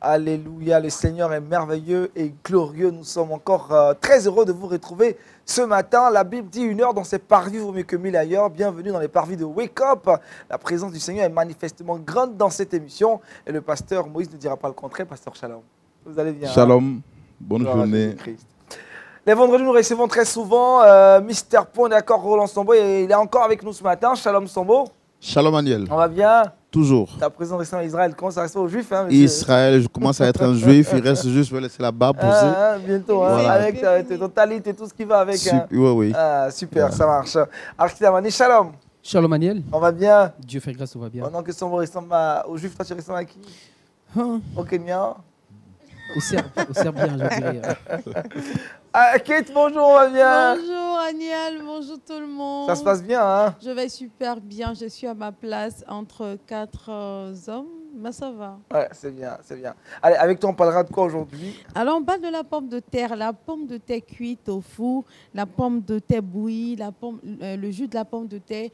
Alléluia, le Seigneur est merveilleux et glorieux. Nous sommes encore très heureux de vous retrouver ce matin. La Bible dit 1 heure dans ses parvis vaut mieux que 1000 ailleurs. Bienvenue dans les parvis de Wake Up. La présence du Seigneur est manifestement grande dans cette émission. Et le pasteur Moïse ne dira pas le contraire, pasteur Shalom. Vous allez bien? Shalom, bonne Gloire journée. Les vendredis, nous recevons très souvent Mister Pont, d'accord, Roland Sambo. Et il est encore avec nous ce matin. Shalom Sambo. Shalom Aniel. On va bien? Toujours. La présence récente à Israël commence à rester aux Juifs. Hein, monsieur. Israël, je commence à être un juif, il reste juste, je vais laisser la barbe pousser. Bientôt, hein, Voilà. avec ton talit et tout ce qui va avec. Oui. Super, ça marche. Archidamani, Shalom. Shalom Aniel. On va bien? Dieu fait grâce, tout va bien. Pendant que Sambo ressemble aux Juifs, toi tu ressembles à qui? Au Kenya? Au Serbien, je dirais. Kate, bonjour, on va bien? Bonjour Aniel, bonjour tout le monde. Ça se passe bien, hein? Je vais super bien, je suis à ma place entre 4 hommes, mais ça va. Ouais, c'est bien, c'est bien. Allez, avec toi, on parlera de quoi aujourd'hui? Alors on parle de la pomme de terre cuite au four, la pomme de terre bouillie, le jus de la pomme de terre.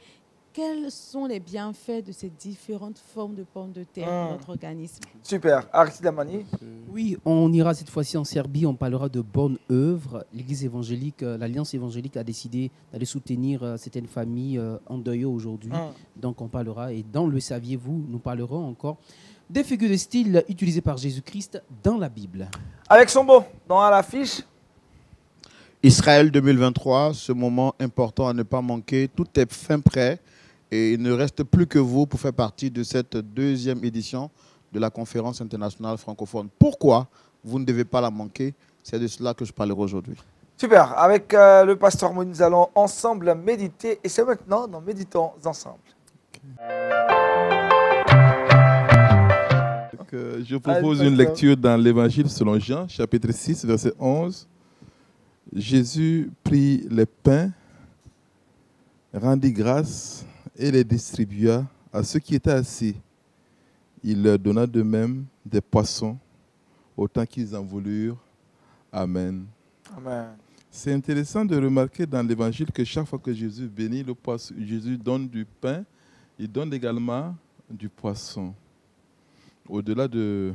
Quels sont les bienfaits de ces différentes formes de pommes de terre pour notre organisme? Super. Archidamani? Oui, on ira cette fois-ci en Serbie, on parlera de bonnes œuvres. L'Église évangélique, l'Alliance évangélique a décidé d'aller soutenir certaines familles en deuil aujourd'hui. Donc on parlera, et dans le saviez-vous, nous parlerons encore des figures de style utilisées par Jésus-Christ dans la Bible. Avec Sambo, dans l'affiche. Israël 2023, ce moment important à ne pas manquer. Tout est fin prêt et il ne reste plus que vous pour faire partie de cette deuxième édition de la conférence internationale francophone. Pourquoi vous ne devez pas la manquer? C'est de cela que je parlerai aujourd'hui. Super. Avec le pasteur Moïse, nous allons ensemble méditer. Et c'est maintenant dans Méditons ensemble. Je propose une lecture dans l'Évangile selon Jean, chapitre 6, verset 11. Jésus prit les pains, rendit grâce et les distribua à ceux qui étaient assis. Il leur donna de même des poissons, autant qu'ils en voulurent. Amen. Amen. C'est intéressant de remarquer dans l'Évangile que chaque fois que Jésus bénit le poisson, Jésus donne du pain, il donne également du poisson. Au-delà du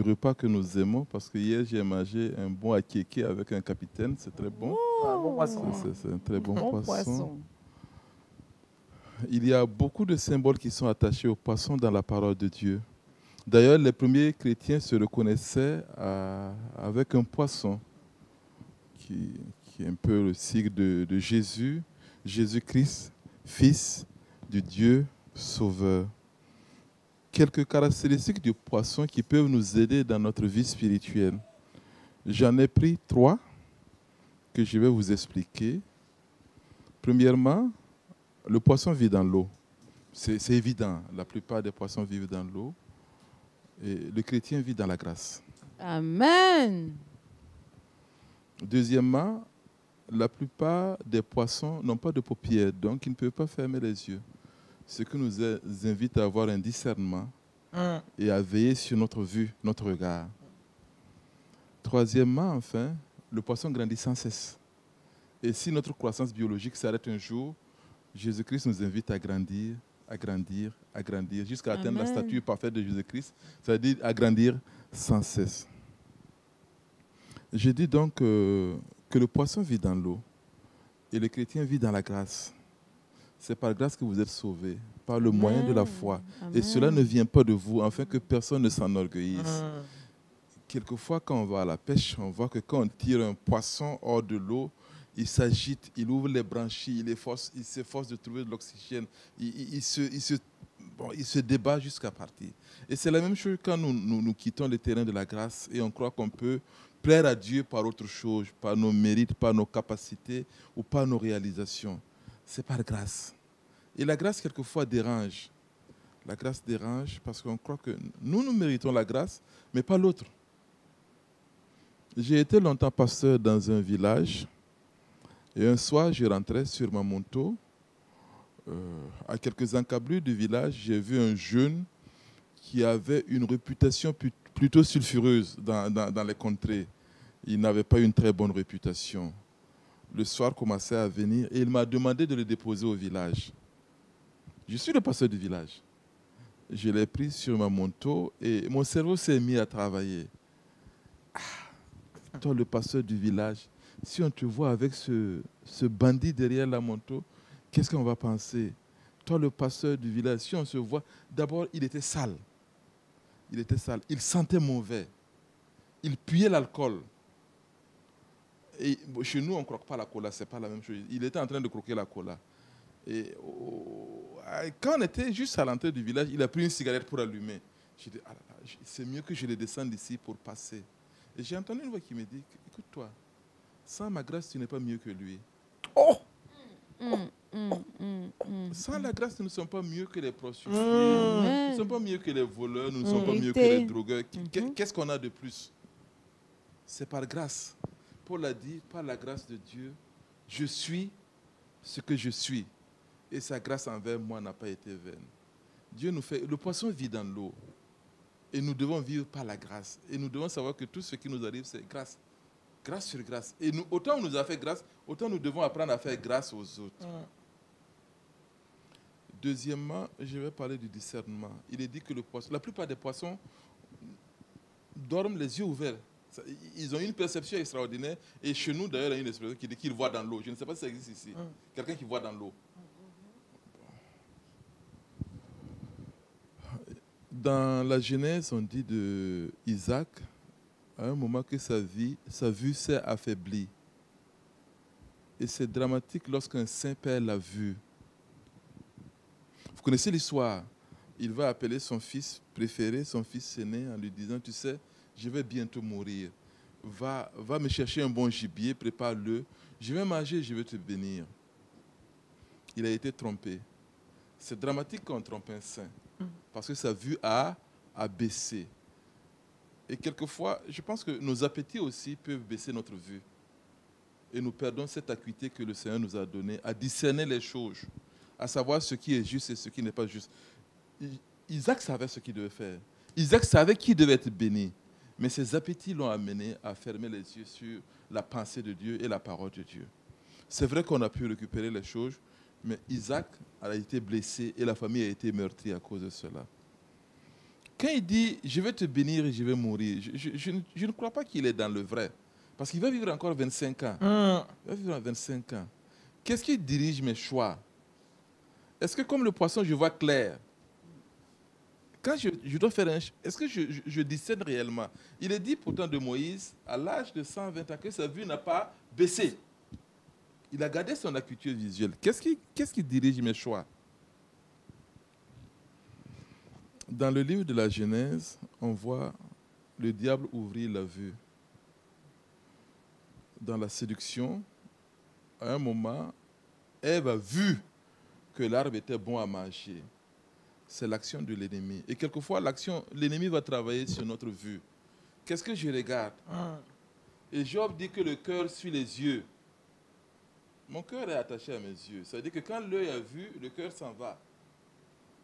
repas que nous aimons, parce que hier j'ai mangé un bon akéké avec un capitaine, c'est très bon. Bon poisson. C'est un très bon poisson. Poisson. Il y a beaucoup de symboles qui sont attachés au poisson dans la parole de Dieu. D'ailleurs, les premiers chrétiens se reconnaissaient avec un poisson, qui est un peu le sigle de Jésus, Jésus-Christ, Fils du Dieu Sauveur. Quelques caractéristiques du poisson qui peuvent nous aider dans notre vie spirituelle. J'en ai pris 3 que je vais vous expliquer. Premièrement, le poisson vit dans l'eau. C'est évident, la plupart des poissons vivent dans l'eau. Et le chrétien vit dans la grâce. Amen. Deuxièmement, la plupart des poissons n'ont pas de paupières, donc ils ne peuvent pas fermer les yeux. Ce qui nous invite à avoir un discernement et à veiller sur notre vue, notre regard. Troisièmement, enfin, le poisson grandit sans cesse. Et si notre croissance biologique s'arrête un jour, Jésus-Christ nous invite à grandir, à grandir, à grandir, jusqu'à atteindre la stature parfaite de Jésus-Christ, c'est-à-dire à grandir sans cesse. Je dis donc que le poisson vit dans l'eau et le chrétien vit dans la grâce. C'est par grâce que vous êtes sauvés, par le moyen de la foi. Amen. Et cela ne vient pas de vous, afin que personne ne s'enorgueillisse. Quelquefois, quand on va à la pêche, on voit que quand on tire un poisson hors de l'eau, il s'agite, il ouvre les branchies, il s'efforce de trouver de l'oxygène, il se débat jusqu'à partir. Et c'est la même chose quand nous quittons le terrain de la grâce et on croit qu'on peut plaire à Dieu par autre chose, par nos mérites, par nos capacités ou par nos réalisations. C'est par grâce. Et la grâce, quelquefois, dérange. La grâce dérange parce qu'on croit que nous méritons la grâce, mais pas l'autre. J'ai été longtemps pasteur dans un village. Et un soir, je rentrais sur ma moto. À quelques encablures du village, j'ai vu un jeune qui avait une réputation plutôt sulfureuse dans les contrées. Il n'avait pas une très bonne réputation. Le soir commençait à venir et il m'a demandé de le déposer au village. Je suis le pasteur du village. je l'ai pris sur ma moto et mon cerveau s'est mis à travailler. Toi, le pasteur du village, si on te voit avec ce bandit derrière la moto, qu'est-ce qu'on va penser? Toi, le pasteur du village, si on se voit, d'abord, il était sale. Il était sale. Il sentait mauvais. Il puait l'alcool. Et chez nous, on ne croque pas la cola, ce n'est pas la même chose. Il était en train de croquer la cola. Et quand on était juste à l'entrée du village, il a pris une cigarette pour allumer. J'ai dit, ah là là, c'est mieux que je le descende ici pour passer. Et j'ai entendu une voix qui me dit, écoute-toi, sans ma grâce, tu n'es pas mieux que lui. Oh! Sans la grâce, nous ne sommes pas mieux que les prostituées, nous ne sommes pas mieux que les voleurs, nous ne sommes pas mieux que les drogueurs. Qu'est-ce qu'on a de plus? C'est par grâce. Paul a dit, par la grâce de Dieu, je suis ce que je suis. Et sa grâce envers moi n'a pas été vaine. Dieu nous fait... Le poisson vit dans l'eau. Et nous devons vivre par la grâce. Et nous devons savoir que tout ce qui nous arrive, c'est grâce. Grâce sur grâce. Et nous, autant on nous a fait grâce, autant nous devons apprendre à faire grâce aux autres. Deuxièmement, je vais parler du discernement. Il est dit que la plupart des poissons dorment les yeux ouverts. Ils ont une perception extraordinaire. Et chez nous, d'ailleurs, il y a une expression qui dit qu'ils voient dans l'eau. Je ne sais pas si ça existe ici. Quelqu'un qui voit dans l'eau. Dans la Genèse, on dit de Isaac, à un moment que sa vue s'est affaiblie. Et c'est dramatique lorsqu'un saint père l'a vue. Vous connaissez l'histoire. Il va appeler son fils préféré, son fils aîné, en lui disant, tu sais, je vais bientôt mourir. Va me chercher un bon gibier, prépare-le. Je vais manger, je vais te bénir. Il a été trompé. C'est dramatique quand on trompe un saint. Parce que sa vue a baissé. Et quelquefois, je pense que nos appétits aussi peuvent baisser notre vue. Et nous perdons cette acuité que le Seigneur nous a donnée à discerner les choses, à savoir ce qui est juste et ce qui n'est pas juste. Isaac savait ce qu'il devait faire. Isaac savait qu'il devait être béni. Mais ses appétits l'ont amené à fermer les yeux sur la pensée de Dieu et la parole de Dieu. C'est vrai qu'on a pu récupérer les choses, mais Isaac a été blessé et la famille a été meurtrie à cause de cela. Quand il dit « je vais te bénir et je vais mourir », je ne crois pas qu'il est dans le vrai. Parce qu'il va vivre encore 25 ans. Il va vivre 25 ans. Qu'est-ce qui dirige mes choix? Est-ce que comme le poisson, je vois clair? Quand je dois faire un... Est-ce que je discerne réellement? Il est dit pourtant de Moïse, à l'âge de 120 ans, que sa vue n'a pas baissé. Il a gardé son acuité visuelle. Qu'est-ce qui dirige mes choix? Dans le livre de la Genèse, on voit le diable ouvrir la vue. Dans la séduction, à un moment, Ève a vu que l'arbre était bon à manger. C'est l'action de l'ennemi. Et quelquefois, l'ennemi va travailler sur notre vue. Qu'est-ce que je regarde? Et Job dit que le cœur suit les yeux. Mon cœur est attaché à mes yeux. Ça veut dire que quand l'œil a vu, le cœur s'en va.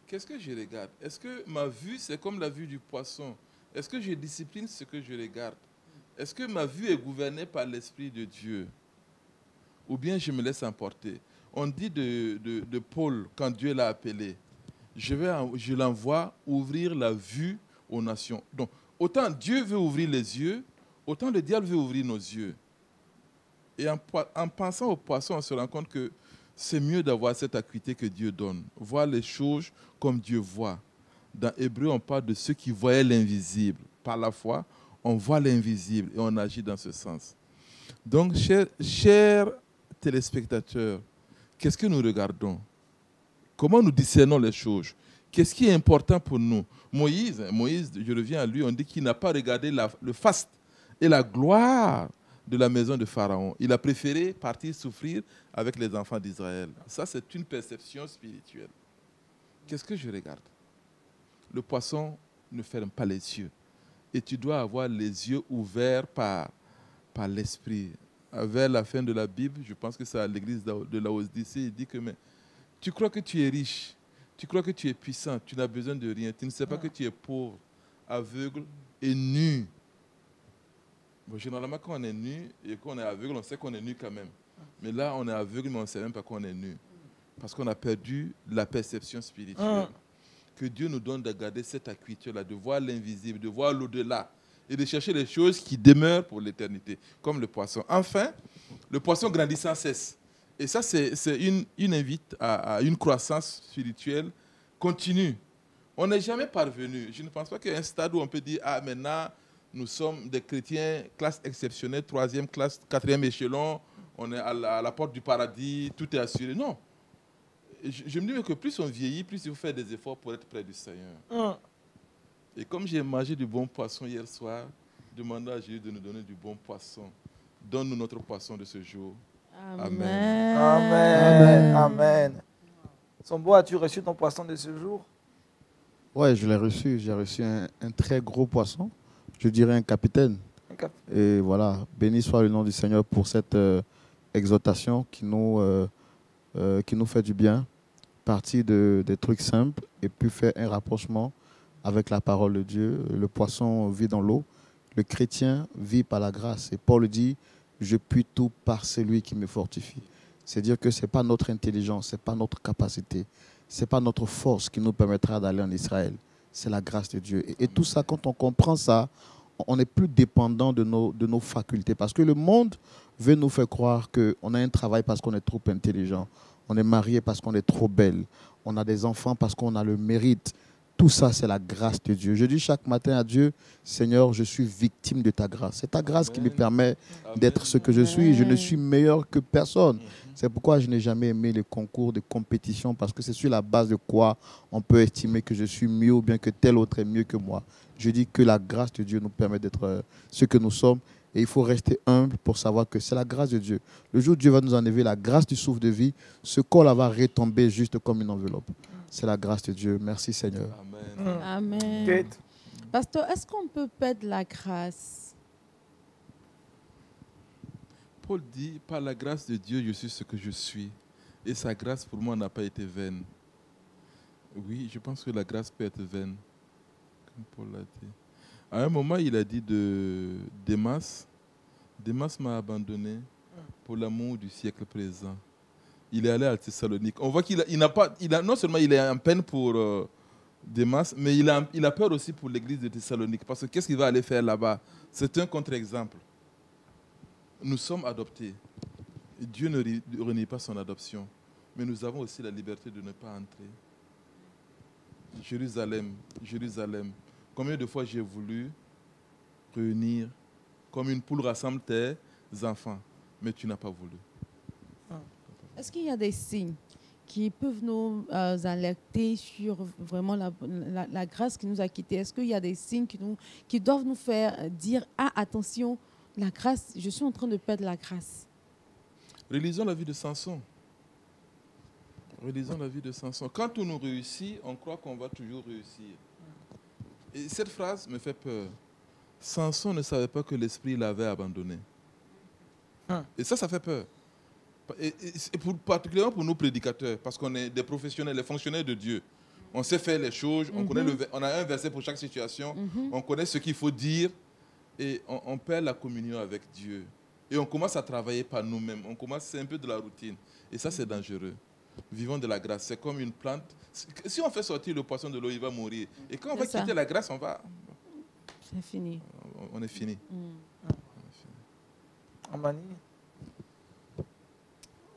Qu'est-ce que je regarde? Est-ce que ma vue, c'est comme la vue du poisson? Est-ce que je discipline ce que je regarde? Est-ce que ma vue est gouvernée par l'Esprit de Dieu? Ou bien je me laisse emporter? On dit de Paul, quand Dieu l'a appelé, je l'envoie ouvrir la vue aux nations. Donc, autant Dieu veut ouvrir les yeux, autant le diable veut ouvrir nos yeux. Et en pensant au poisson, on se rend compte que c'est mieux d'avoir cette acuité que Dieu donne. Voir les choses comme Dieu voit. Dans Hébreu, on parle de ceux qui voyaient l'invisible. Par la foi, on voit l'invisible et on agit dans ce sens. Donc, chers téléspectateurs, qu'est-ce que nous regardons? Comment nous discernons les choses? Qu'est-ce qui est important pour nous? Moïse, je reviens à lui, on dit qu'il n'a pas regardé le faste et la gloire de la maison de Pharaon. Il a préféré partir souffrir avec les enfants d'Israël. Ça, c'est une perception spirituelle. Qu'est-ce que je regarde? Le poisson ne ferme pas les yeux. Et tu dois avoir les yeux ouverts par l'esprit. Vers la fin de la Bible, je pense que c'est à l'église de Laodicée, il dit que mais, tu crois que tu es riche, tu crois que tu es puissant, tu n'as besoin de rien, tu ne sais pas que tu es pauvre, aveugle et nu. Bon, généralement, quand on est nu et qu'on est aveugle, on sait qu'on est nu quand même. Mais là, on est aveugle, mais on ne sait même pas qu'on est nu. Parce qu'on a perdu la perception spirituelle. Que Dieu nous donne de garder cette acuité-là, de voir l'invisible, de voir l'au-delà et de chercher les choses qui demeurent pour l'éternité, comme le poisson. Enfin, le poisson grandit sans cesse. Et ça, c'est une invite à une croissance spirituelle continue. On n'est jamais parvenu. Je ne pense pas qu'il y ait un stade où on peut dire « Ah, maintenant, nous sommes des chrétiens, classe exceptionnelle, 3e classe, 4e échelon, on est à la porte du paradis, tout est assuré. » Non. Je me dis que plus on vieillit, plus il faut faire des efforts pour être près du Seigneur. Et comme j'ai mangé du bon poisson hier soir, demandons à Jésus de nous donner du bon poisson. Donne-nous notre poisson de ce jour. Amen. Amen. Amen. Sombo, as-tu reçu ton poisson de ce jour? Ouais, je l'ai reçu. J'ai reçu un très gros poisson. Je dirais un capitaine. Et voilà, béni soit le nom du Seigneur pour cette exhortation qui nous fait du bien. Partir des trucs simples et puis faire un rapprochement avec la parole de Dieu. Le poisson vit dans l'eau. Le chrétien vit par la grâce. Et Paul dit, je puis tout par celui qui me fortifie. C'est-à-dire que ce n'est pas notre intelligence, ce n'est pas notre capacité, ce n'est pas notre force qui nous permettra d'aller en Israël. C'est la grâce de Dieu. Et tout ça, quand on comprend ça, on n'est plus dépendant de nos facultés. Parce que le monde veut nous faire croire qu'on a un travail parce qu'on est trop intelligent. On est marié parce qu'on est trop belle. On a des enfants parce qu'on a le mérite. Tout ça, c'est la grâce de Dieu. Je dis chaque matin à Dieu, Seigneur, je suis victime de ta grâce. C'est ta grâce qui me permet d'être ce que je suis. Je ne suis meilleur que personne. C'est pourquoi je n'ai jamais aimé les concours de compétition, parce que c'est sur la base de quoi on peut estimer que je suis mieux ou bien que tel autre est mieux que moi. Je dis que la grâce de Dieu nous permet d'être ce que nous sommes. Et il faut rester humble pour savoir que c'est la grâce de Dieu. Le jour où Dieu va nous enlever la grâce du souffle de vie, ce corps-là va retomber juste comme une enveloppe. C'est la grâce de Dieu. Merci Seigneur. Amen. Amen. Kate. Pasteur, est-ce qu'on peut perdre la grâce? Paul dit, par la grâce de Dieu, je suis ce que je suis. Et sa grâce pour moi n'a pas été vaine. Oui, je pense que la grâce peut être vaine, comme Paul l'a dit. À un moment, il a dit de Démas, Démas m'a abandonné pour l'amour du siècle présent. Il est allé à Thessalonique. On voit non seulement il est en peine pour Démas, mais il a peur aussi pour l'église de Thessalonique. Parce que qu'est-ce qu'il va aller faire là-bas? C'est un contre-exemple. Nous sommes adoptés. Dieu ne renie pas son adoption. Mais nous avons aussi la liberté de ne pas entrer. Jérusalem, Jérusalem. Combien de fois j'ai voulu réunir, comme une poule rassemble tes enfants, mais tu n'as pas voulu. Est-ce qu'il y a des signes qui peuvent nous alerter sur vraiment la grâce qui nous a quittés? Est-ce qu'il y a des signes qui doivent nous faire dire « Ah, attention, la grâce, je suis en train de perdre la grâce ». Relisons la vie de Samson. Relisons la vie de Samson. Quand on nous réussit, on croit qu'on va toujours réussir. Et cette phrase me fait peur. Samson ne savait pas que l'esprit l'avait abandonné. Et ça fait peur. Et particulièrement pour nous prédicateurs, parce qu'on est des professionnels, les fonctionnaires de Dieu. On sait faire les choses, on a un verset pour chaque situation, on connaît ce qu'il faut dire, et on perd la communion avec Dieu. Et on commence à travailler par nous-mêmes. C'est un peu de la routine. Et ça, c'est dangereux. Vivons de la grâce. C'est comme une plante. Si on fait sortir le poisson de l'eau, il va mourir. Et quand on va quitter la grâce, c'est fini. On est fini. Amani.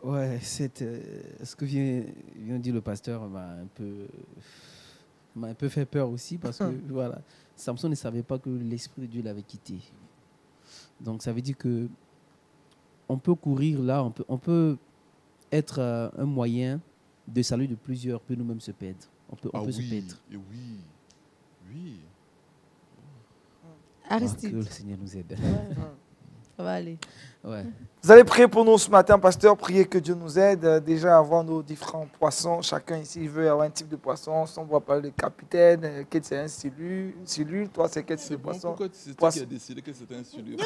Ouais, ce que vient de dire le pasteur m'a un peu fait peur aussi, parce que voilà, Samson ne savait pas que l'Esprit de Dieu l'avait quitté. Donc ça veut dire que on peut courir là, on peut être un moyen de salut de plusieurs, peut nous-mêmes se perdre. On peut se perdre. Oui. Aristide. Que le Seigneur nous aide. Ça va aller. Ouais. Vous allez prier pour nous ce matin, pasteur. Priez que Dieu nous aide déjà à avoir nos différents poissons. Chacun ici veut avoir un type de poisson. On voit parler de capitaine. Kate, c'est un cellule. Toi, c'est quel type de poisson? Pourquoi c'est toi qui as décidé que c'était un cellule?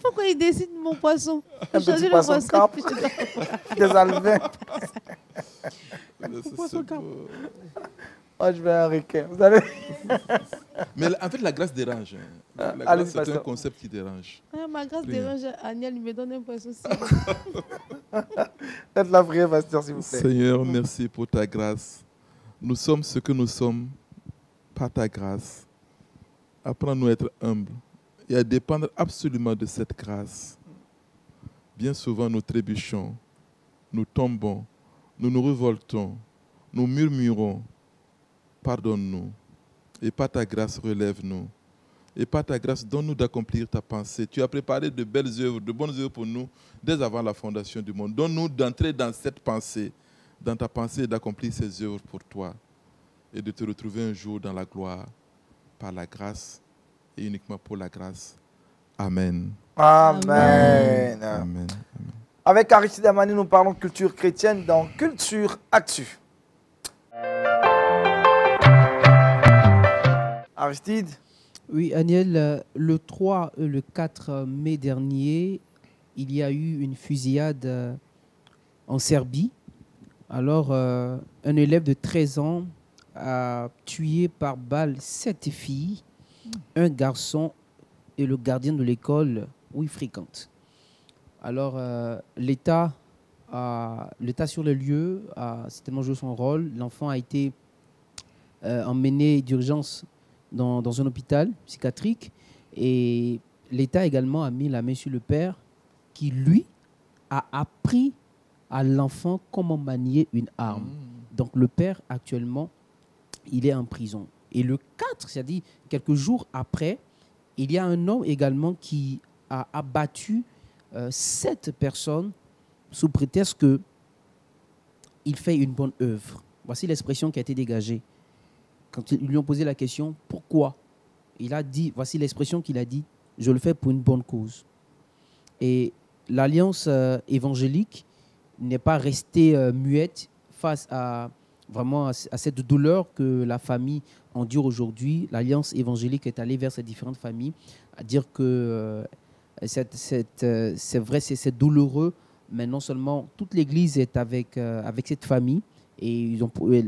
Pourquoi il décide mon poisson? Un petit poisson cap. Des alevins. Poisson cap. Moi, je veux un requin. Vous allez... Mais en fait, la grâce dérange. La grâce, c'est un concept qui dérange. Ma grâce dérange. Agnel, il me donne un poisson. Faites la prière, pasteur, s'il vous plaît. Seigneur, merci pour ta grâce. Nous sommes ce que nous sommes par ta grâce. Apprends-nous à être humbles et à dépendre absolument de cette grâce. Bien souvent, nous trébuchons, nous tombons, nous nous révoltons, nous murmurons. Pardonne-nous. Et par ta grâce, relève-nous. Et par ta grâce, donne-nous d'accomplir ta pensée. Tu as préparé de belles œuvres, de bonnes œuvres pour nous dès avant la fondation du monde. Donne-nous d'entrer dans cette pensée, dans ta pensée, et d'accomplir ces œuvres pour toi. Et de te retrouver un jour dans la gloire, par la grâce et uniquement pour la grâce. Amen. Amen. Amen. Avec Aristide Amani, nous parlons culture chrétienne dans Culture Actu. Aristide? Oui, Aniel, le 3 et le 4 mai dernier, il y a eu une fusillade en Serbie. Alors, un élève de 13 ans a tué par balle 7 filles, un garçon et le gardien de l'école où il fréquente. Alors, l'État sur le lieu a certainement joué son rôle. L'enfant a été emmené d'urgence dans un hôpital psychiatrique et l'État également a mis la main sur le père qui, lui, a appris à l'enfant comment manier une arme. Donc, le père, actuellement, il est en prison. Et le 4, c'est-à-dire quelques jours après, il y a un homme également qui a abattu 7 personnes sous prétexte qu'il fait une bonne œuvre. Voici l'expression qui a été dégagée. Quand ils lui ont posé la question, pourquoi? Il a dit, voici l'expression qu'il a dit, je le fais pour une bonne cause. Et l'Alliance évangélique n'est pas restée muette face à cette douleur que la famille endure aujourd'hui. L'Alliance évangélique est allée vers ces différentes familles à dire que c'est vrai, c'est douloureux, mais non seulement toute l'Église est avec cette famille. Et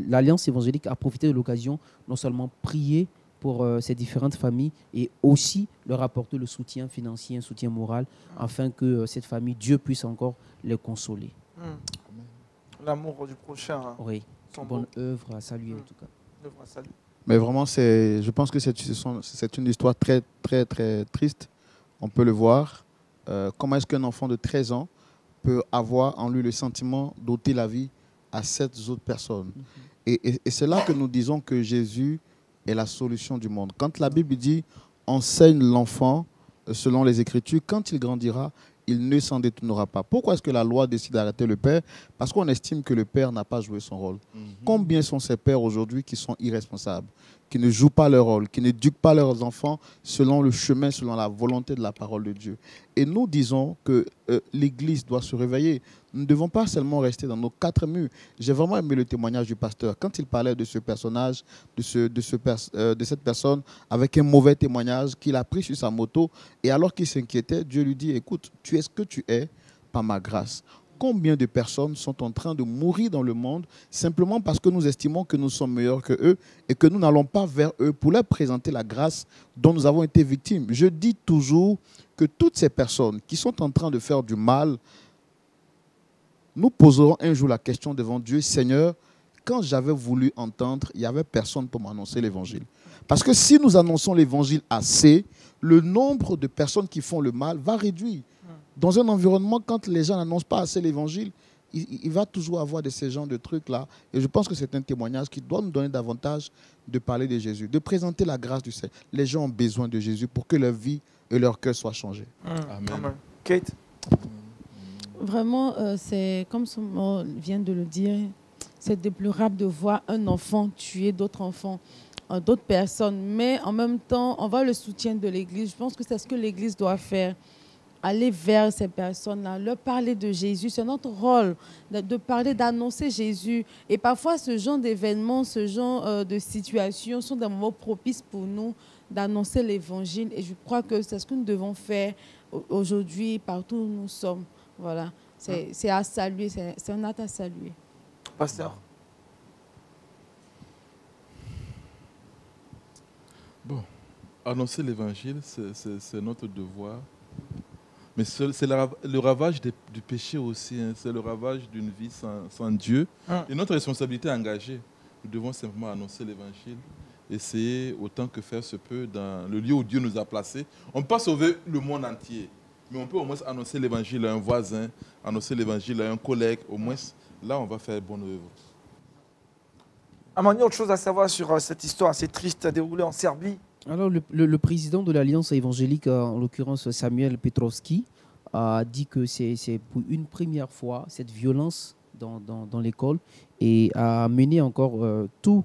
l'Alliance évangélique a profité de l'occasion, non seulement prier pour ces différentes familles et aussi leur apporter le soutien financier, un soutien moral, afin que cette famille, Dieu puisse encore les consoler. L'amour du prochain. Hein. Oui, bonne œuvre à saluer en tout cas. Œuvre à saluer. Mais vraiment, je pense que c'est une histoire très, très, très triste. On peut le voir. Comment est-ce qu'un enfant de 13 ans peut avoir en lui le sentiment d'ôter la vie à 7 autres personnes. Et c'est là que nous disons que Jésus est la solution du monde. Quand la Bible dit « enseigne l'enfant selon les Écritures, quand il grandira, il ne s'en détournera pas ». Pourquoi est-ce que la loi décide d'arrêter le père? Parce qu'on estime que le père n'a pas joué son rôle. Combien sont ces pères aujourd'hui qui sont irresponsables, qui ne jouent pas leur rôle, qui n'éduquent pas leurs enfants selon le chemin, selon la volonté de la parole de Dieu. Et nous disons que l'Église doit se réveiller. Nous ne devons pas seulement rester dans nos 4 murs. J'ai vraiment aimé le témoignage du pasteur. Quand il parlait de ce personnage, de cette personne avec un mauvais témoignage qu'il a pris sur sa moto, et alors qu'il s'inquiétait, Dieu lui dit, écoute, tu es ce que tu es par ma grâce. Combien de personnes sont en train de mourir dans le monde simplement parce que nous estimons que nous sommes meilleurs que eux et que nous n'allons pas vers eux pour leur présenter la grâce dont nous avons été victimes. Je dis toujours que toutes ces personnes qui sont en train de faire du mal, nous poserons un jour la question devant Dieu, Seigneur, quand j'avais voulu entendre, il n'y avait personne pour m'annoncer l'évangile. Parce que si nous annonçons l'évangile assez, le nombre de personnes qui font le mal va réduire. Dans un environnement, quand les gens n'annoncent pas assez l'évangile, il va toujours avoir de ces genres de trucs-là. Et je pense que c'est un témoignage qui doit nous donner davantage de parler de Jésus, de présenter la grâce du Seigneur. Les gens ont besoin de Jésus pour que leur vie et leur cœur soient changés. Amen. Kate? Vraiment, c'est comme son mot vient de le dire, c'est déplorable de voir un enfant tuer d'autres enfants, d'autres personnes. Mais en même temps, on voit le soutien de l'Église. Je pense que c'est ce que l'Église doit faire. Aller vers ces personnes-là, leur parler de Jésus. C'est notre rôle de parler, d'annoncer Jésus. Et parfois, ce genre d'événements, ce genre de situations sont des moments propices pour nous d'annoncer l'Évangile. Et je crois que c'est ce que nous devons faire aujourd'hui, partout où nous sommes. Voilà. C'est à saluer, c'est un acte à saluer. Pasteur? Bon, annoncer l'Évangile, c'est notre devoir. Mais c'est le ravage du péché aussi. Hein. C'est le ravage d'une vie sans Dieu. Et notre responsabilité est engagée. Nous devons simplement annoncer l'évangile, essayer autant que faire se peut dans le lieu où Dieu nous a placés. On ne peut pas sauver le monde entier, mais on peut au moins annoncer l'évangile à un voisin, annoncer l'évangile à un collègue. Au moins, là, on va faire bonne œuvre. Amani, autre chose à savoir sur cette histoire assez triste déroulée en Serbie? Alors, le président de l'Alliance évangélique, en l'occurrence Samuel Petrovski, a dit que c'est pour une première fois cette violence dans l'école et a mené encore tous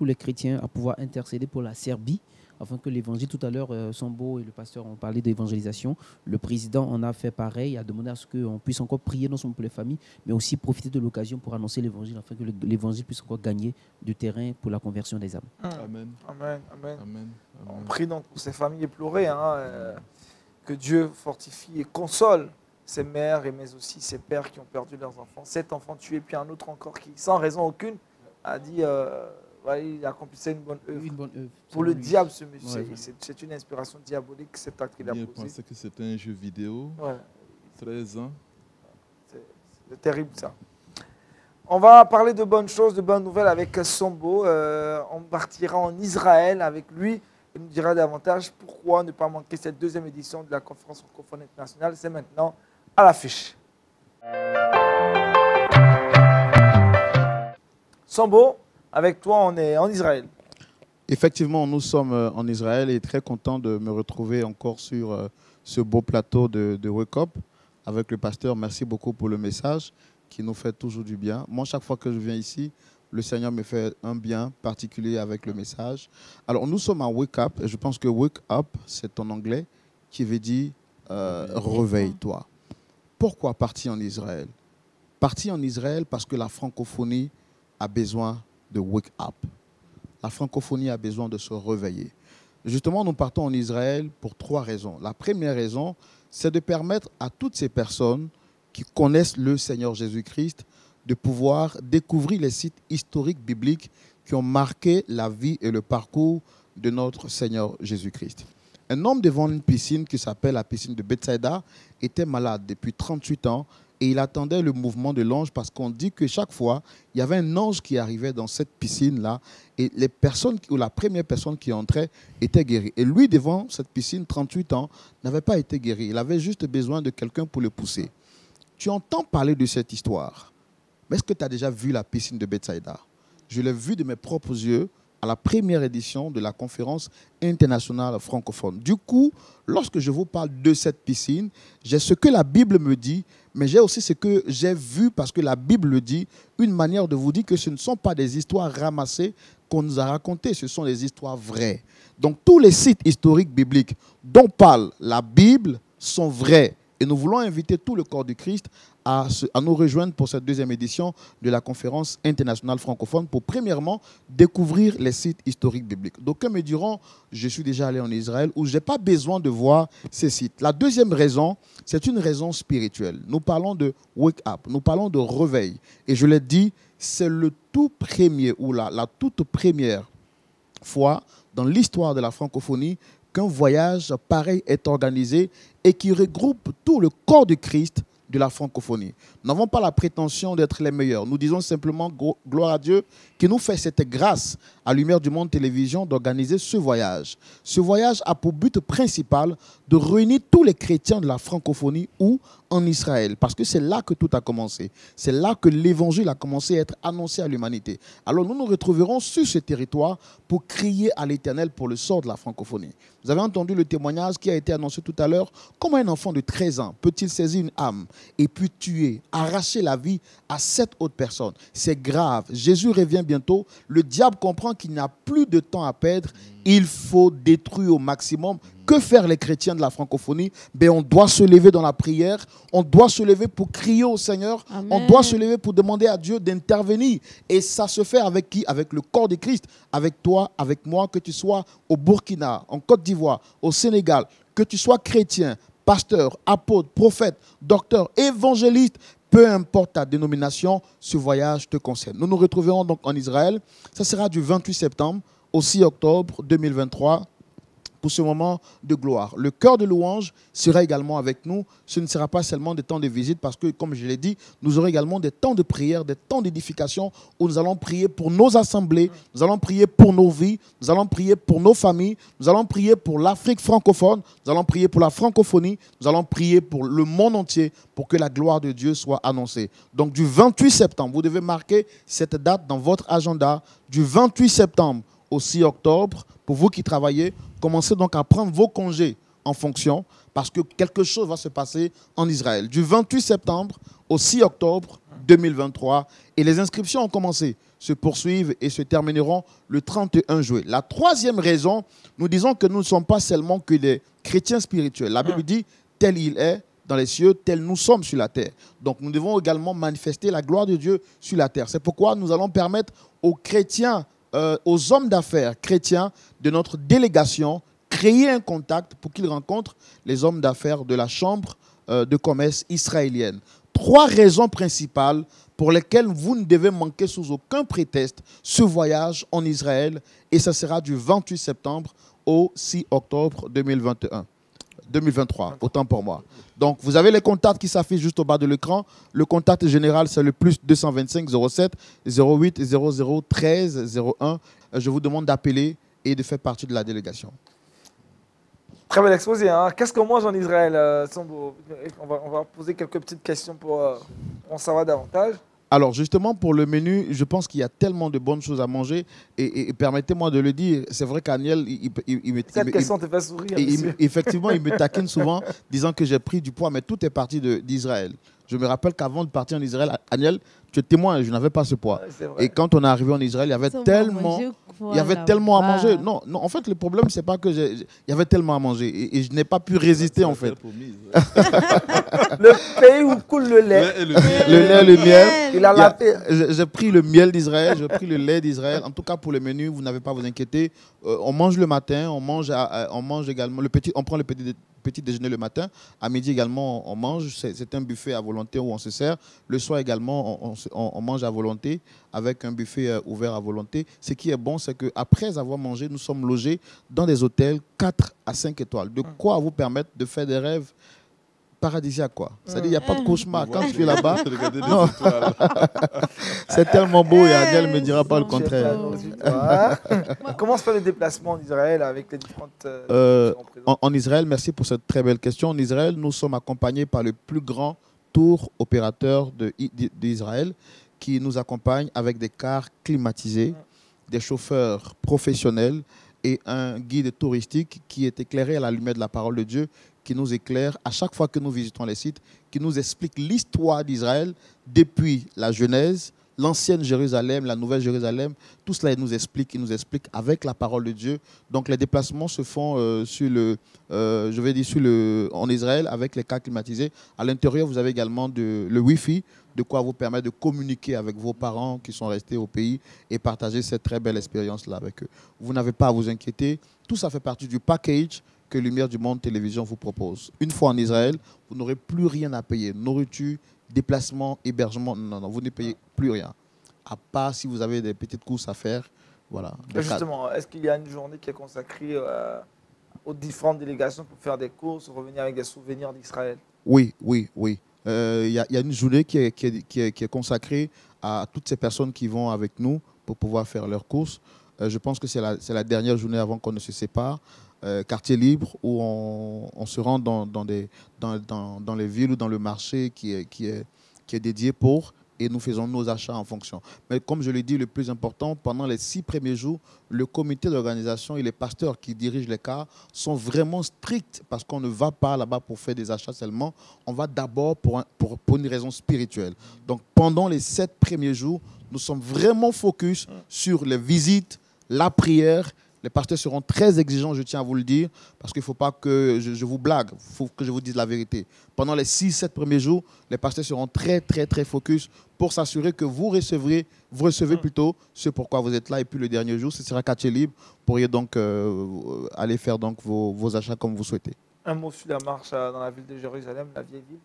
les chrétiens à pouvoir intercéder pour la Serbie afin que l'évangile, tout à l'heure, Sambo et le pasteur ont parlé d'évangélisation. Le président en a fait pareil, a demandé à ce qu'on puisse encore prier non seulement pour les familles, mais aussi profiter de l'occasion pour annoncer l'évangile afin que l'évangile puisse encore gagner du terrain pour la conversion des âmes. Amen. Amen, amen. Amen. On prie donc pour ces familles éplorées, que Dieu fortifie et console ces mères et mais aussi ces pères qui ont perdu leurs enfants. 7 enfants tués, puis un autre encore qui, sans raison aucune, a dit il accomplissait une bonne œuvre. Une bonne œuvre. Pour le diable, ce monsieur, Ouais. c'est une inspiration diabolique, cet acte qu'il a Il posé. pensait que c'était un jeu vidéo. Ouais, 13 ans. c'est terrible ça. On va parler de bonnes choses, de bonnes nouvelles avec Sambo. On partira en Israël avec lui. Il nous dira davantage pourquoi ne pas manquer cette deuxième édition de la conférence francophone internationale. C'est maintenant à l'affiche. Sambo, avec toi, on est en Israël. Effectivement, nous sommes en Israël et très content de me retrouver encore sur ce beau plateau de Wake Up avec le pasteur. Merci beaucoup pour le message qui nous fait toujours du bien. Moi, chaque fois que je viens ici, le Seigneur me fait un bien particulier avec le message. Alors, nous sommes à Wake Up. Et je pense que Wake Up, c'est en anglais, qui veut dire réveille-toi. Pourquoi partir en Israël? Partir en Israël parce que la francophonie a besoin de Wake Up. La francophonie a besoin de se réveiller. Justement, nous partons en Israël pour 3 raisons. La première raison, c'est de permettre à toutes ces personnes qui connaissent le Seigneur Jésus-Christ de pouvoir découvrir les sites historiques bibliques qui ont marqué la vie et le parcours de notre Seigneur Jésus-Christ. Un homme devant une piscine qui s'appelle la piscine de Bethsaïda était malade depuis 38 ans et il attendait le mouvement de l'ange parce qu'on dit que chaque fois, il y avait un ange qui arrivait dans cette piscine-là et les personnes, ou la première personne qui entrait était guérie. Et lui, devant cette piscine, 38 ans, n'avait pas été guéri. Il avait juste besoin de quelqu'un pour le pousser. Tu entends parler de cette histoire, mais est-ce que tu as déjà vu la piscine de Bethsaïda? Je l'ai vue de mes propres yeux à la première édition de la conférence internationale francophone. Du coup, lorsque je vous parle de cette piscine, j'ai ce que la Bible me dit, mais j'ai aussi ce que j'ai vu parce que la Bible le dit, une manière de vous dire que ce ne sont pas des histoires ramassées qu'on nous a racontées, ce sont des histoires vraies. Donc tous les sites historiques bibliques dont parle la Bible sont vrais. Et nous voulons inviter tout le corps du Christ à nous rejoindre pour cette deuxième édition de la conférence internationale francophone pour premièrement découvrir les sites historiques bibliques. D'aucuns me diront, je suis déjà allé en Israël où je n'ai pas besoin de voir ces sites. La deuxième raison, c'est une raison spirituelle. Nous parlons de wake up, nous parlons de réveil. Et je l'ai dit, c'est le tout premier ou la toute première fois dans l'histoire de la francophonie qu'un voyage pareil est organisé et qui regroupe tout le corps de Christ de la francophonie. Nous n'avons pas la prétention d'être les meilleurs. Nous disons simplement gloire à Dieu qui nous fait cette grâce à Lumière du Monde Télévision d'organiser ce voyage. Ce voyage a pour but principal de réunir tous les chrétiens de la francophonie ou en Israël, parce que c'est là que tout a commencé. C'est là que l'évangile a commencé à être annoncé à l'humanité. Alors nous nous retrouverons sur ce territoire pour crier à l'Éternel pour le sort de la francophonie. Vous avez entendu le témoignage qui a été annoncé tout à l'heure. Comment un enfant de 13 ans peut-il saisir une âme et puis tuer, arracher la vie à 7 autres personnes? C'est grave. Jésus revient bientôt. Le diable comprend qu'il n'y a plus de temps à perdre. Il faut détruire au maximum. Que faire les chrétiens de la francophonie? Ben, on doit se lever dans la prière. On doit se lever pour crier au Seigneur. Amen. On doit se lever pour demander à Dieu d'intervenir. Et ça se fait avec qui? Avec le corps de Christ. Avec toi, avec moi, que tu sois au Burkina, en Côte d'Ivoire, au Sénégal, que tu sois chrétien, pasteur, apôtre, prophète, docteur, évangéliste, peu importe ta dénomination, ce voyage te concerne. Nous nous retrouverons donc en Israël. Ça sera du 28 septembre au 6 octobre 2023. pour ce moment de gloire. Le cœur de louange sera également avec nous. Ce ne sera pas seulement des temps de visite parce que, comme je l'ai dit, nous aurons également des temps de prière, des temps d'édification où nous allons prier pour nos assemblées, nous allons prier pour nos vies, nous allons prier pour nos familles, nous allons prier pour l'Afrique francophone, nous allons prier pour la francophonie, nous allons prier pour le monde entier pour que la gloire de Dieu soit annoncée. Donc du 28 septembre, vous devez marquer cette date dans votre agenda, du 28 septembre au 6 octobre, pour vous qui travaillez, commencez donc à prendre vos congés en fonction, parce que quelque chose va se passer en Israël. Du 28 septembre au 6 octobre 2023, et les inscriptions ont commencé, se poursuivent et se termineront le 31 juillet. La troisième raison, nous disons que nous ne sommes pas seulement que des chrétiens spirituels. La Bible dit, tel il est dans les cieux, tel nous sommes sur la terre. Donc nous devons également manifester la gloire de Dieu sur la terre. C'est pourquoi nous allons permettre aux chrétiens, aux hommes d'affaires chrétiens de notre délégation, créer un contact pour qu'ils rencontrent les hommes d'affaires de la chambre de commerce israélienne. 3 raisons principales pour lesquelles vous ne devez manquer sous aucun prétexte ce voyage en Israël, et ça sera du 28 septembre au 6 octobre 2023, autant pour moi. Donc, vous avez les contacts qui s'affichent juste au bas de l'écran. Le contact général, c'est le plus 225 07 08 00 13 01. Je vous demande d'appeler et de faire partie de la délégation. Très bel exposé. Hein. Qu'est-ce qu'on mange en Israël, Sambo? On va poser quelques petites questions pour en savoir davantage. Alors justement, pour le menu, je pense qu'il y a tellement de bonnes choses à manger. Et permettez-moi de le dire, c'est vrai qu'Aniel, cette question te fait sourire. Effectivement, il me taquine souvent, disant que j'ai pris du poids, mais tout est parti d'Israël. Je me rappelle qu'avant de partir en Israël, Aniel, tu es témoin, je n'avais pas ce poids. Et quand on est arrivé en Israël, il y avait tellement à manger. Non, en fait, le problème, c'est pas que il y avait tellement à manger. Et je n'ai pas pu résister, en fait. Le pays où coule le lait. Le lait, le miel. Il a lavé. J'ai pris le miel d'Israël, j'ai pris le lait d'Israël. En tout cas, pour le menu, vous n'avez pas à vous inquiéter. On mange le matin, on mange également on prend le petit déjeuner le matin. À midi également, on mange. C'est un buffet à volonté où on se sert. Le soir également, on mange à volonté avec un buffet ouvert à volonté. Ce qui est bon, c'est qu'après avoir mangé, nous sommes logés dans des hôtels 4 à 5 étoiles. De quoi vous permettre de faire des rêves paradisiaque, quoi. C'est-à-dire, il n'y a pas de cauchemar. Quand tu es là-bas, c'est tellement beau et Adèle ne me dira pas le contraire. Comment se fait le déplacement en Israël avec les différentes... en Israël, merci pour cette très belle question. En Israël, nous sommes accompagnés par le plus grand tour opérateur d'Israël qui nous accompagne avec des cars climatisés, des chauffeurs professionnels et un guide touristique qui est éclairé à la lumière de la parole de Dieu, qui nous éclaire à chaque fois que nous visitons les sites, qui nous explique l'histoire d'Israël depuis la Genèse, l'ancienne Jérusalem, la nouvelle Jérusalem. Tout cela, il nous explique avec la parole de Dieu. Donc les déplacements se font en Israël avec les cars climatisés. À l'intérieur, vous avez également le Wi-Fi, de quoi vous permettre de communiquer avec vos parents qui sont restés au pays et partager cette très belle expérience-là avec eux. Vous n'avez pas à vous inquiéter. Tout ça fait partie du package que Lumière du Monde Télévision vous propose. Une fois en Israël, vous n'aurez plus rien à payer. Nourriture, déplacement, hébergement, non, vous ne payez plus rien. À part si vous avez des petites courses à faire. Voilà. Justement, est-ce qu'il y a une journée qui est consacrée aux différentes délégations pour faire des courses, revenir avec des souvenirs d'Israël? Oui. Il y a une journée qui est consacrée à toutes ces personnes qui vont avec nous pour pouvoir faire leurs courses. Je pense que c'est la dernière journée avant qu'on ne se sépare. Quartier libre où on se rend dans les villes ou dans le marché qui est dédié et nous faisons nos achats en fonction. Mais comme je l'ai dit, le plus important, pendant les 6 premiers jours, le comité d'organisation et les pasteurs qui dirigent les cars sont vraiment stricts parce qu'on ne va pas là-bas pour faire des achats seulement. On va d'abord pour une raison spirituelle. Donc pendant les 7 premiers jours, nous sommes vraiment focus sur les visites, la prière. Les pasteurs seront très exigeants, je tiens à vous le dire, parce qu'il ne faut pas que je vous blague, il faut que je vous dise la vérité. Pendant les 6-7 premiers jours, les pasteurs seront très focus pour s'assurer que vous recevez plutôt ce pourquoi vous êtes là. Et puis le dernier jour, ce sera quartier libre. Vous pourriez donc aller faire donc vos achats comme vous souhaitez. Un mot sur la marche dans la ville de Jérusalem, la vieille ville.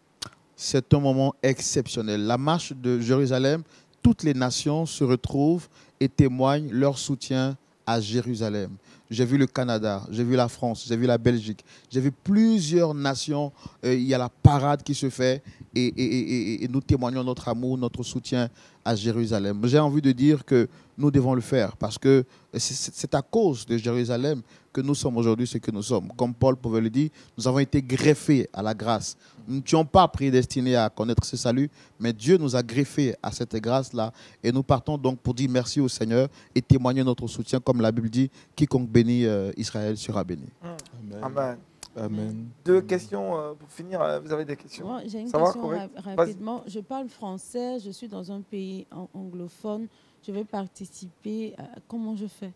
C'est un moment exceptionnel. La marche de Jérusalem, toutes les nations se retrouvent et témoignent leur soutien à Jérusalem. j'ai vu le Canada, j'ai vu la France, j'ai vu la Belgique, j'ai vu plusieurs nations. Il y a la parade qui se fait et nous témoignons notre amour, notre soutien à Jérusalem. J'ai envie de dire que nous devons le faire parce que c'est à cause de Jérusalem que nous sommes aujourd'hui ce que nous sommes. Comme Paul pouvait le dire, nous avons été greffés à la grâce. Nous n'étions pas prédestinés à connaître ce salut, mais Dieu nous a greffés à cette grâce-là. Et nous partons donc pour dire merci au Seigneur et témoigner notre soutien. Comme la Bible dit, quiconque bénit Israël sera béni. Amen. Amen. Amen. Deux questions pour finir. Vous avez des questions? Moi, j'ai une Ça va, question correct? rapidement. Je parle français, je suis dans un pays anglophone. Je vais participer. Comment je fais?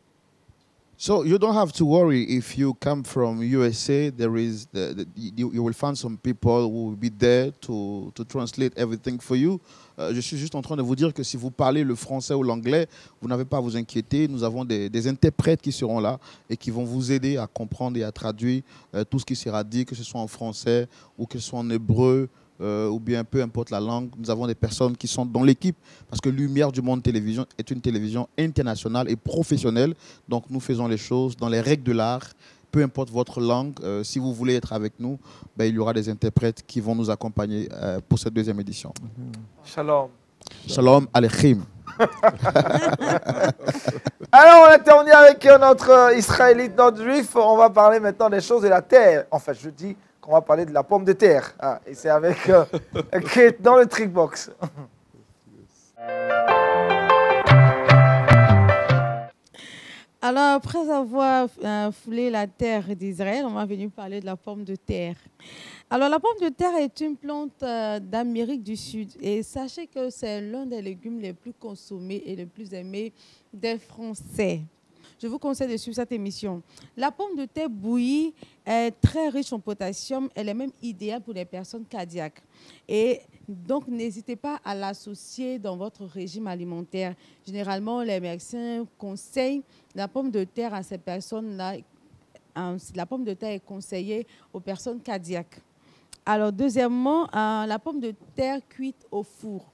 So you don't have to worry if you come from USA. There is you will find some people who will be there to translate everything for you. Je suis juste en train de vous dire que si vous parlez le français ou l'anglais, vous n'avez pas à vous inquiéter. Nous avons des interprètes qui seront là et qui vont vous aider à comprendre et à traduire tout ce qui sera dit, que ce soit en français ou que ce soit en hébreu. Ou bien peu importe la langue, nous avons des personnes qui sont dans l'équipe parce que Lumière du Monde Télévision est une télévision internationale et professionnelle. Donc nous faisons les choses dans les règles de l'art, peu importe votre langue. Si vous voulez être avec nous, il y aura des interprètes qui vont nous accompagner pour cette deuxième édition. Shalom. Shalom Aleichem. Alors, on a terminé avec notre Israélite, notre Juif. On va parler maintenant des choses de la terre. En fait, je dis qu'on va parler de la pomme de terre. Ah, et c'est avec Kate dans le Trickbox. Alors, après avoir foulé la terre d'Israël, on va venir parler de la pomme de terre. Alors, la pomme de terre est une plante d'Amérique du Sud. Et sachez que c'est l'un des légumes les plus consommés et les plus aimés des Français. Je vous conseille de suivre cette émission. La pomme de terre bouillie est très riche en potassium. Elle est même idéale pour les personnes cardiaques. Et donc, n'hésitez pas à l'associer dans votre régime alimentaire. Généralement, les médecins conseillent la pomme de terre à ces personnes-là. La pomme de terre est conseillée aux personnes cardiaques. Alors, deuxièmement, la pomme de terre cuite au four.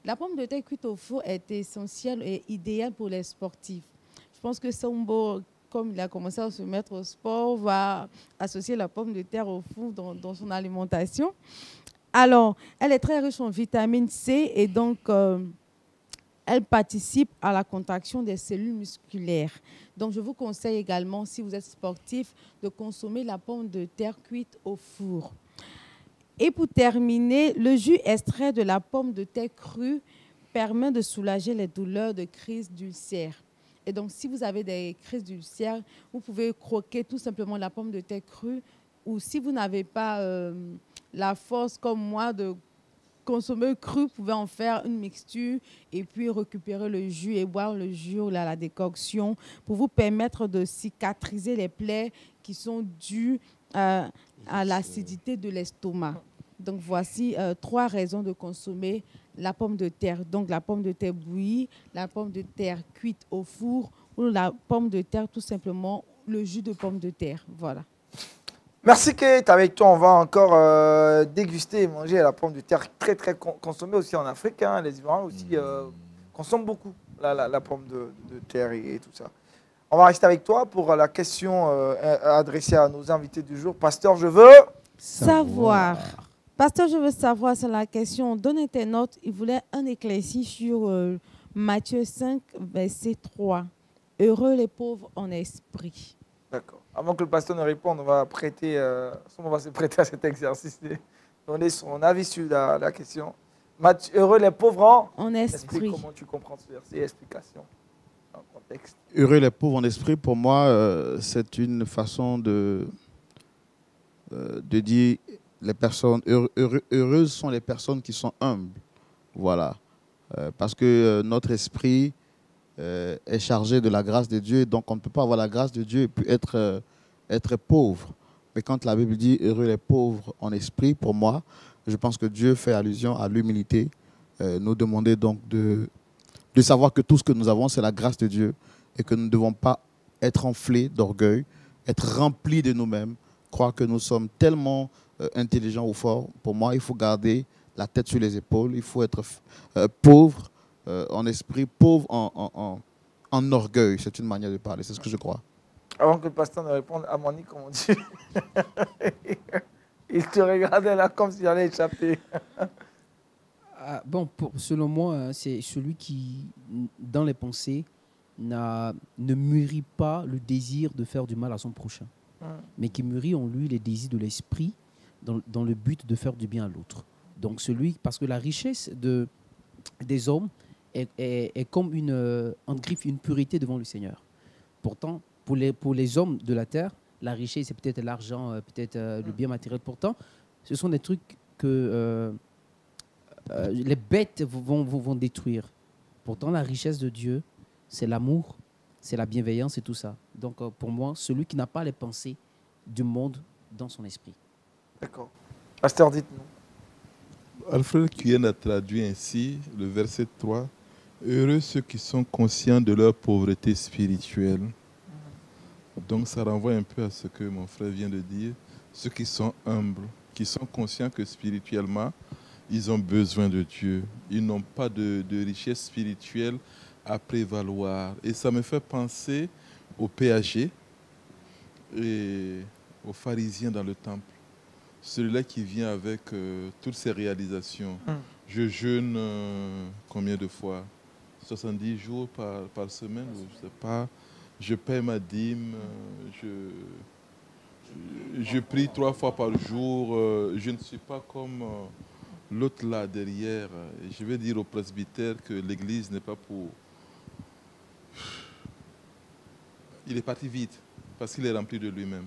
La pomme de terre cuite au four est essentielle et idéale pour les sportifs. Je pense que Sambo, comme il a commencé à se mettre au sport, va associer la pomme de terre au four dans son alimentation. Alors, elle est très riche en vitamine C et donc elle participe à la contraction des cellules musculaires. Donc, je vous conseille également, si vous êtes sportif, de consommer la pomme de terre cuite au four. Et pour terminer, le jus extrait de la pomme de terre crue permet de soulager les douleurs de crise d'ulcère. Et donc, si vous avez des crises d'ulcère, vous pouvez croquer tout simplement la pomme de terre crue. Ou si vous n'avez pas la force, comme moi, de consommer cru, vous pouvez en faire une mixture et puis récupérer le jus et boire le jus ou la décoction pour vous permettre de cicatriser les plaies qui sont dues à l'acidité de l'estomac. Donc, voici 3 raisons de consommer la pomme de terre. Donc, la pomme de terre bouillie, la pomme de terre cuite au four ou la pomme de terre, tout simplement, le jus de pomme de terre. Voilà. Merci Kate. Avec toi, on va encore déguster et manger la pomme de terre très, très consommée aussi en Afrique. Hein. Les Ivoiriens aussi consomment beaucoup la pomme de terre et tout ça. On va rester avec toi pour la question adressée à nos invités du jour. Pasteur, je veux savoir. Pasteur, je veux savoir, c'est la question. Donnez tes notes. Il voulait un éclairci sur Matthieu 5, verset 3. Heureux les pauvres en esprit. D'accord. Avant que le pasteur ne réponde, on va se prêter à cet exercice de donner son avis sur la question. Heureux les pauvres en esprit. Comment tu comprends ce verset? Explication en contexte. Heureux les pauvres en esprit, pour moi, c'est une façon de dire les personnes heureuses sont les personnes qui sont humbles. Voilà. Parce que notre esprit est chargé de la grâce de Dieu, donc on ne peut pas avoir la grâce de Dieu et puis être pauvre. Mais quand la Bible dit heureux les pauvres en esprit, pour moi, je pense que Dieu fait allusion à l'humilité. Nous demander donc de savoir que tout ce que nous avons, c'est la grâce de Dieu et que nous ne devons pas être enflés d'orgueil, être remplis de nous-mêmes, croire que nous sommes tellement intelligents ou forts. Pour moi, il faut garder la tête sur les épaules, il faut être pauvre en esprit, pauvre en orgueil. C'est une manière de parler, c'est ce que je crois. Avant que le pasteur ne réponde à Monique, comme on dit, il te regardait là comme s'il allait échapper. Ah, bon, selon moi, c'est celui qui, dans les pensées, ne mûrit pas le désir de faire du mal à son prochain, mais qui mûrit en lui les désirs de l'esprit dans le but de faire du bien à l'autre. Donc parce que la richesse des hommes est comme entre griffes, une pureté devant le Seigneur. Pourtant, pour les hommes de la terre, la richesse, c'est peut-être l'argent, peut-être le bien matériel. Pourtant, ce sont des trucs que les bêtes vont détruire. Pourtant, la richesse de Dieu, c'est l'amour, c'est la bienveillance et tout ça. Donc, pour moi, celui qui n'a pas les pensées du monde dans son esprit. D'accord. Pasteur, dites-nous. Alfred Kuyen a traduit ainsi le verset 3. Heureux ceux qui sont conscients de leur pauvreté spirituelle. Donc ça renvoie un peu à ce que mon frère vient de dire. Ceux qui sont humbles, qui sont conscients que spirituellement, ils ont besoin de Dieu. Ils n'ont pas de richesse spirituelle à prévaloir. Et ça me fait penser aux péagers et aux pharisiens dans le temple. Celui-là qui vient avec toutes ses réalisations. Je jeûne combien de fois? 70 jours par semaine, je ne sais pas. Je paie ma dîme, je prie 3 fois par jour. Je ne suis pas comme l'autre là derrière. Et je vais dire au presbytère que l'église n'est pas pour... Il est parti vite parce qu'il est rempli de lui-même.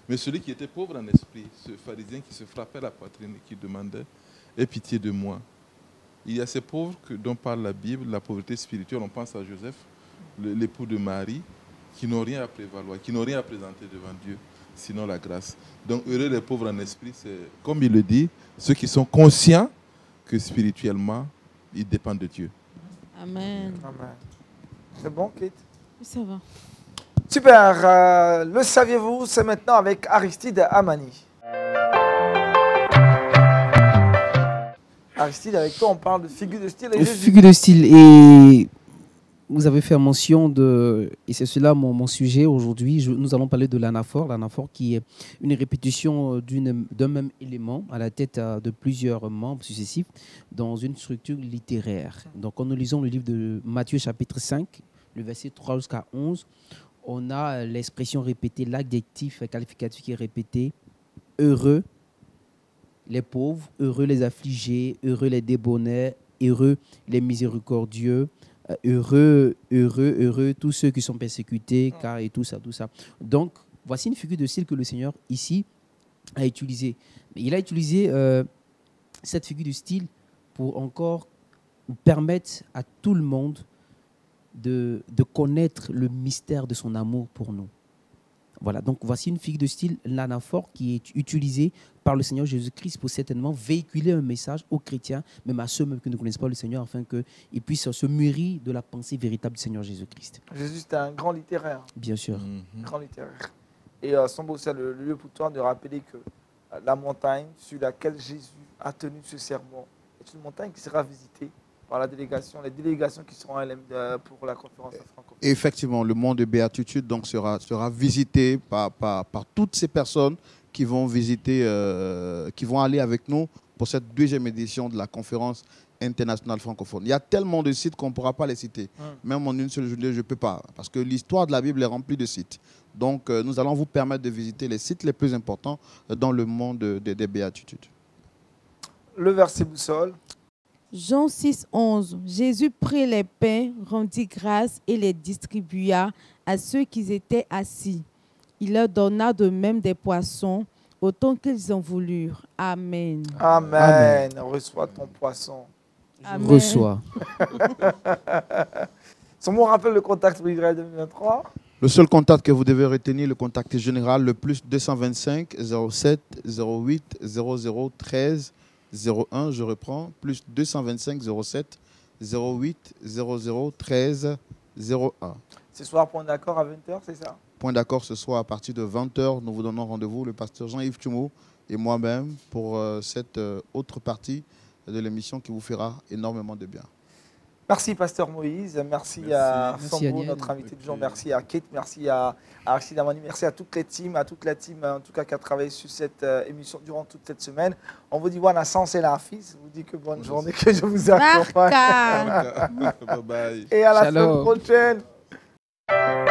Mais celui qui était pauvre en esprit, ce pharisien qui se frappait la poitrine et qui demandait « Aie pitié de moi ». Il y a ces pauvres dont parle la Bible, la pauvreté spirituelle. On pense à Joseph, l'époux de Marie, qui n'ont rien à prévaloir, qui n'ont rien à présenter devant Dieu, sinon la grâce. Donc heureux les pauvres en esprit, c'est, comme il le dit, ceux qui sont conscients que spirituellement, ils dépendent de Dieu. Amen. Amen. C'est bon, Kate? Ça va. Super. Le saviez-vous? C'est maintenant avec Aristide Amani. Aristide, avec toi, on parle de figure de style. Figure de style. Et vous avez fait mention de... Et c'est cela mon sujet aujourd'hui. Nous allons parler de l'anaphore. L'anaphore qui est une répétition d'un même élément à la tête de plusieurs membres successifs dans une structure littéraire. Donc, quand nous lisons le livre de Matthieu chapitre 5, le verset 3 jusqu'à 11, on a l'expression répétée, l'adjectif qualificatif qui est répété. Heureux les pauvres, heureux les affligés, heureux les débonnaires, heureux les miséricordieux, heureux tous ceux qui sont persécutés, car et tout ça. Donc, voici une figure de style que le Seigneur ici a utilisée. Il a utilisé cette figure de style pour encore permettre à tout le monde de connaître le mystère de son amour pour nous. Voilà, donc voici une figure de style, l'anaphore, qui est utilisée par le Seigneur Jésus-Christ pour certainement véhiculer un message aux chrétiens, même à ceux même qui ne connaissent pas le Seigneur, afin qu'ils puissent se mûrir de la pensée véritable du Seigneur Jésus-Christ. Jésus, c'était un grand littéraire. Bien sûr. Grand littéraire. Et semble aussi le lieu pour toi de rappeler que la montagne sur laquelle Jésus a tenu ce sermon est une montagne qui sera visitée par les délégations qui seront pour la conférence francophone. Effectivement, le mont de béatitude donc, sera visité par toutes ces personnes qui vont qui vont aller avec nous pour cette 2e édition de la conférence internationale francophone. Il y a tellement de sites qu'on ne pourra pas les citer. Même en une seule journée, je ne peux pas, parce que l'histoire de la Bible est remplie de sites. Donc, nous allons vous permettre de visiter les sites les plus importants dans le monde des béatitudes. Le verset boussole. Jean 6, 11. Jésus prit les pains, rendit grâce et les distribua à ceux qui étaient assis. Il leur donna de même des poissons, autant qu'ils en voulurent. Amen. Amen. Reçois ton poisson. Amen. Reçois. Son mot rappelle le contact pour Israël 2023. Le seul contact que vous devez retenir, le contact général, le plus 225 07 08 00 13 01, je reprends, plus 225 07 08 00 13 01. Ce soir, point d'accord à 20h, c'est ça? Point d'accord ce soir à partir de 20h. Nous vous donnons rendez-vous, le pasteur Jean-Yves Thumo et moi-même, pour cette autre partie de l'émission qui vous fera énormément de bien. Merci, Pasteur Moïse. Merci à Merci, Sambo, Daniel. notre invité du jour. Merci à Kate. Merci à Archid Amani. Merci à toute la team, en tout cas, qui a travaillé sur cette émission durant toute cette semaine. On vous dit bonne chance et la fils. On vous dit que bonne journée, que je vous accompagne. Marca. Bye bye. Et à la Shalom. semaine prochaine.